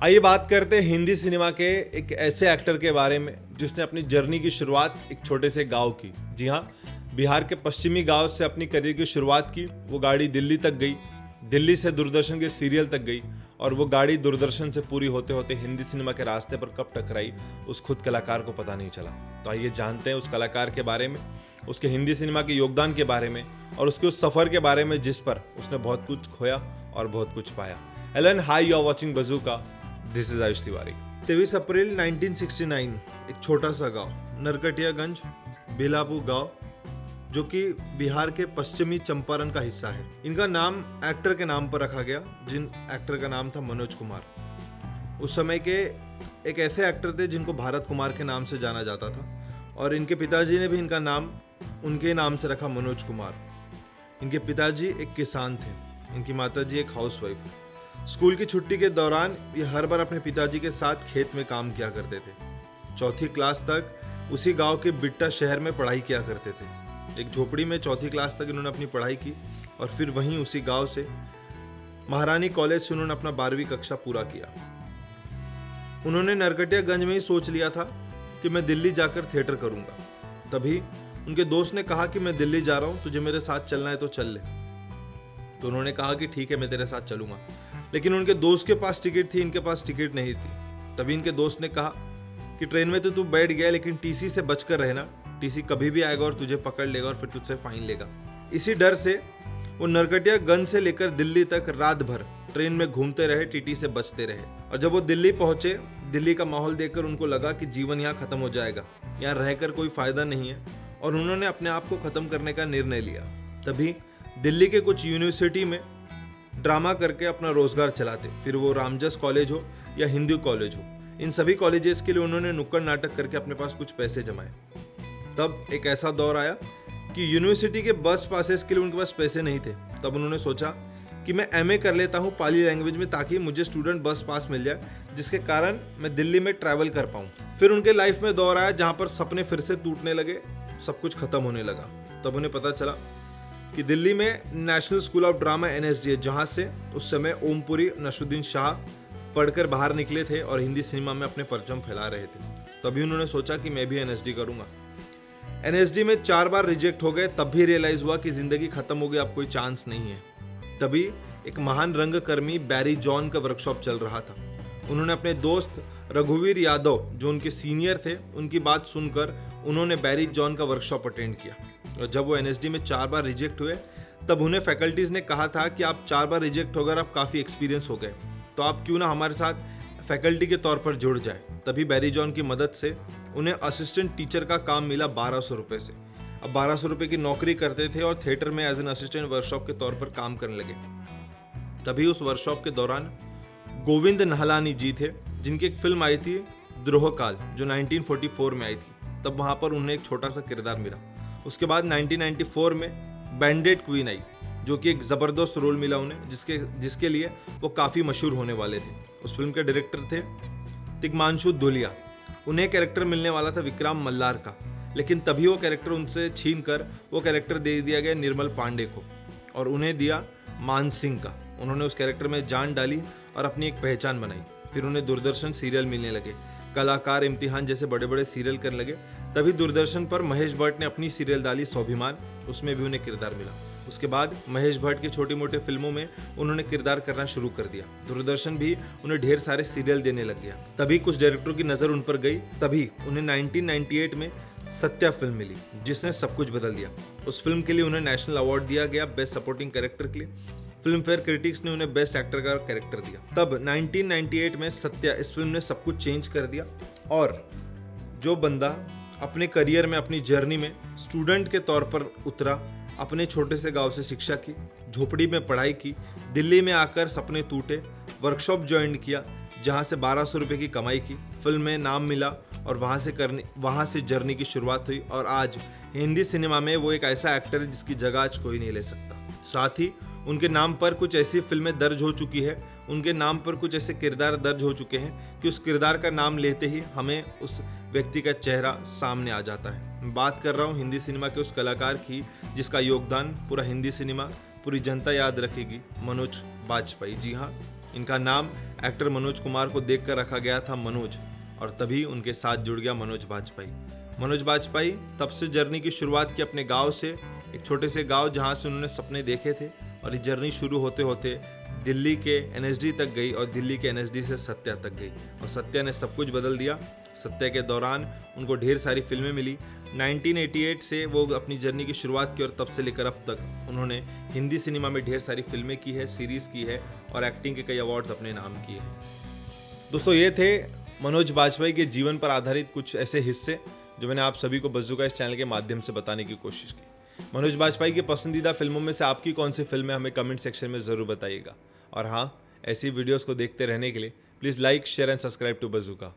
आइए बात करते हैं हिंदी सिनेमा के एक ऐसे एक्टर के बारे में जिसने अपनी जर्नी की शुरुआत एक छोटे से गांव की। जी हाँ, बिहार के पश्चिमी गांव से अपनी करियर की शुरुआत की। वो गाड़ी दिल्ली तक गई, दिल्ली से दूरदर्शन के सीरियल तक गई और वो गाड़ी दूरदर्शन से पूरी होते होते हिंदी सिनेमा के रास्ते पर कब टकराई उस खुद कलाकार को पता नहीं चला। तो आइए जानते हैं उस कलाकार के बारे में, उसके हिंदी सिनेमा के योगदान के बारे में और उसके उस सफ़र के बारे में जिस पर उसने बहुत कुछ खोया और बहुत कुछ पाया। Hello, hi, you are watching Bazooka, this is Ayush Tiwari. 23 अप्रैल 1969 एक छोटा सा गांव नरकटियागंज बेलापू गांव जो कि बिहार के पश्चिमी चंपारण का हिस्सा है। इनका नाम एक्टर के नाम पर रखा गया, जिन एक्टर का नाम था मनोज कुमार। उस समय के एक ऐसे एक्टर थे जिनको भारत कुमार के नाम से जाना जाता था और इनके पिताजी ने भी इनका नाम उनके नाम से रखा, मनोज कुमार। इनके पिताजी एक किसान थे, इनकी माताजी एक हाउसवाइफ। स्कूल की छुट्टी के दौरान ये हर बार अपने पिताजी के साथ खेत में काम किया करते थे। चौथी क्लास तक उसी गांव के बिट्टा शहर में पढ़ाई किया करते थे। एक झोपड़ी में चौथी क्लास तक इन्होंने अपनी पढ़ाई की और फिर वहीं उसी गांव से महारानी कॉलेज से उन्होंने अपना 12वीं कक्षा पूरा किया। उन्होंने नरकटियागंज में ही सोच लिया था कि मैं दिल्ली जाकर थिएटर करूंगा। तभी उनके दोस्त ने कहा कि मैं दिल्ली जा रहा हूं, तुझे मेरे साथ चलना है तो चल ले। तो उन्होंने कहा कि ठीक है, मैं तेरे साथ चलूंगा। लेकिन उनके दोस्त के पास टिकट थी, इनके पास टिकट नहीं थी। तभी इनके दोस्त ने कहा कि ट्रेन में तो तू बैठ गया, लेकिन टीसी से बचकर रहना, टीसी कभी भी आएगा और तुझे पकड़ लेगा और फिर तुझसे फाइन लेगा। इसी डर से वो नरकटियागंज से लेकर दिल्ली तक रात भर ट्रेन में घूमते रहे, टीटी से बचते रहे। और जब वो दिल्ली पहुंचे, दिल्ली का माहौल देखकर उनको लगा कि जीवन यहाँ खत्म हो जाएगा, यहाँ रहकर कोई फायदा नहीं है और उन्होंने अपने आप को खत्म करने का निर्णय लिया। तभी दिल्ली के कुछ यूनिवर्सिटी में ड्रामा करके अपना रोजगार चलाते, फिर वो रामजस कॉलेज हो या हिंदू कॉलेज हो, इन सभी कॉलेजेस के लिए उन्होंने नुक्कड़ नाटक करके अपने पास कुछ पैसे जमाए। तब एक ऐसा दौर आया कि यूनिवर्सिटी के बस पासेस के लिए उनके पास पैसे नहीं थे। तब उन्होंने सोचा कि मैं एमए कर लेता हूँ पाली लैंग्वेज में, ताकि मुझे स्टूडेंट बस पास मिल जाए, जिसके कारण मैं दिल्ली में ट्रैवल कर पाऊँ। फिर उनके लाइफ में दौर आया जहाँ पर सपने फिर से टूटने लगे, सब कुछ खत्म होने लगा। तब उन्हें पता चला कि दिल्ली में national school of drama NSD, जहाँ से उस समय ओमपुरी नसरुद्दीन शाह पढ़कर बाहर निकले थे और हिंदी सिनेमा में अपने परचम फैला रहे थे। तभी उन्होंने सोचा कि मैं भी NSD करूँगा। NSD में 4 बार रिजेक्ट हो गए, तब भी रियलाइज हुआ कि जिंदगी खत्म हो गई, अब कोई चांस नहीं है। तभी एक महान रंगकर्मी बैरी जॉन का वर्कशॉप चल रहा था। उन्होंने अपने दोस्त रघुवीर यादव, जो उनके सीनियर थे, उनकी बात सुनकर उन्होंने बैरी जॉन का वर्कशॉप अटेंड किया। और जब वो NSD में 4 बार रिजेक्ट हुए, तब उन्हें फैकल्टीज ने कहा था कि आप 4 बार रिजेक्ट होकर आप काफ़ी एक्सपीरियंस हो गए, तो आप क्यों ना हमारे साथ फैकल्टी के तौर पर जुड़ जाए। तभी बैरी जॉन की मदद से उन्हें असिस्टेंट टीचर का काम मिला 1200 रुपये से। अब 1200 रुपये की नौकरी करते थे और थिएटर में एज एन असिस्टेंट वर्कशॉप के तौर पर काम करने लगे। तभी उस वर्कशॉप के दौरान गोविंद नहलानी जी थे, जिनकी एक फिल्म आई थी द्रोहकाल, जो 1944 में आई थी। तब वहाँ पर उन्हें एक छोटा सा किरदार मिला। उसके बाद 1994 में बैंडेड क्वीन आई, जो कि एक ज़बरदस्त रोल मिला उन्हें, जिसके लिए वो काफ़ी मशहूर होने वाले थे। उस फिल्म के डायरेक्टर थे तिग्मांशु धूलिया। उन्हें कैरेक्टर मिलने वाला था विक्रम मल्लार का, लेकिन तभी वो कैरेक्टर उनसे छीन कर वो कैरेक्टर दे दिया गया निर्मल पांडे को और उन्हें दिया मान सिंह का। उन्होंने उस कैरेक्टर में जान डाली और अपनी एक पहचान बनाई। फिर उन्हें दूरदर्शन सीरियल मिलने लगे, कलाकार इम्तिहान जैसे बड़े बड़े सीरियल करने लगे। तभी दूरदर्शन पर महेश भट्ट ने अपनी सीरियल डाली स्वाभिमान, उसमें भी उन्हें किरदार मिला। उसके बाद महेश भट्ट की छोटी मोटी फिल्मों में उन्होंने किरदार करना शुरू कर दिया। दूरदर्शन भी उन्हें ढेर सारे सीरियल देने लग गया। तभी कुछ डायरेक्टरों की नज़र उन पर गई। तभी उन्हें 1998 में सत्या फिल्म मिली, जिसने सब कुछ बदल दिया। उस फिल्म के लिए उन्हें नेशनल अवार्ड दिया गया बेस्ट सपोर्टिंग कैरेक्टर के लिए। फिल्म फेयर क्रिटिक्स ने उन्हें बेस्ट एक्टर का कैरेक्टर दिया। तब 1998 में सत्या इस फिल्म ने सब कुछ चेंज कर दिया और जो बंदा अपने करियर में, अपनी जर्नी में स्टूडेंट के तौर पर उतरा, अपने छोटे से गांव से शिक्षा की, झोपड़ी में पढ़ाई की, दिल्ली में आकर सपने टूटे, वर्कशॉप ज्वाइन किया, जहां से 1200 रुपये की कमाई की, फिल्म में नाम मिला और वहां से जर्नी की शुरुआत हुई। और आज हिंदी सिनेमा में वो एक ऐसा एक्टर है जिसकी जगह आज कोई नहीं ले सकता। साथ ही उनके नाम पर कुछ ऐसी फिल्में दर्ज हो चुकी है, उनके नाम पर कुछ ऐसे किरदार दर्ज हो चुके हैं कि उस किरदार का नाम लेते ही हमें उस व्यक्ति का चेहरा सामने आ जाता है। मैं बात कर रहा हूँ हिंदी सिनेमा के उस कलाकार की जिसका योगदान पूरा हिंदी सिनेमा, पूरी जनता याद रखेगी, मनोज बाजपेयी। जी हाँ, इनका नाम एक्टर मनोज कुमार को देखकर रखा गया था मनोज, और तभी उनके साथ जुड़ गया मनोज बाजपेयी। मनोज बाजपेयी तब से जर्नी की शुरुआत की अपने गांव से, एक छोटे से गांव जहां से उन्होंने सपने देखे थे, और ये जर्नी शुरू होते होते दिल्ली के एनएसडी तक गई और दिल्ली के एनएसडी से सत्या तक गई, और सत्या ने सब कुछ बदल दिया। सत्या के दौरान उनको ढेर सारी फिल्में मिली। 1988 से वो अपनी जर्नी की शुरुआत की और तब से लेकर अब तक उन्होंने हिंदी सिनेमा में ढेर सारी फिल्में की है, सीरीज़ की है और एक्टिंग के कई अवार्ड्स अपने नाम किए हैं। दोस्तों, ये थे मनोज बाजपेयी के जीवन पर आधारित कुछ ऐसे हिस्से जो मैंने आप सभी को बज़ुका इस चैनल के माध्यम से बताने की कोशिश की। मनोज बाजपेयी की पसंदीदा फिल्मों में से आपकी कौन सी फिल्म है, हमें कमेंट सेक्शन में ज़रूर बताइएगा। और हाँ, ऐसी वीडियोस को देखते रहने के लिए please like, share and subscribe to बज़ुका।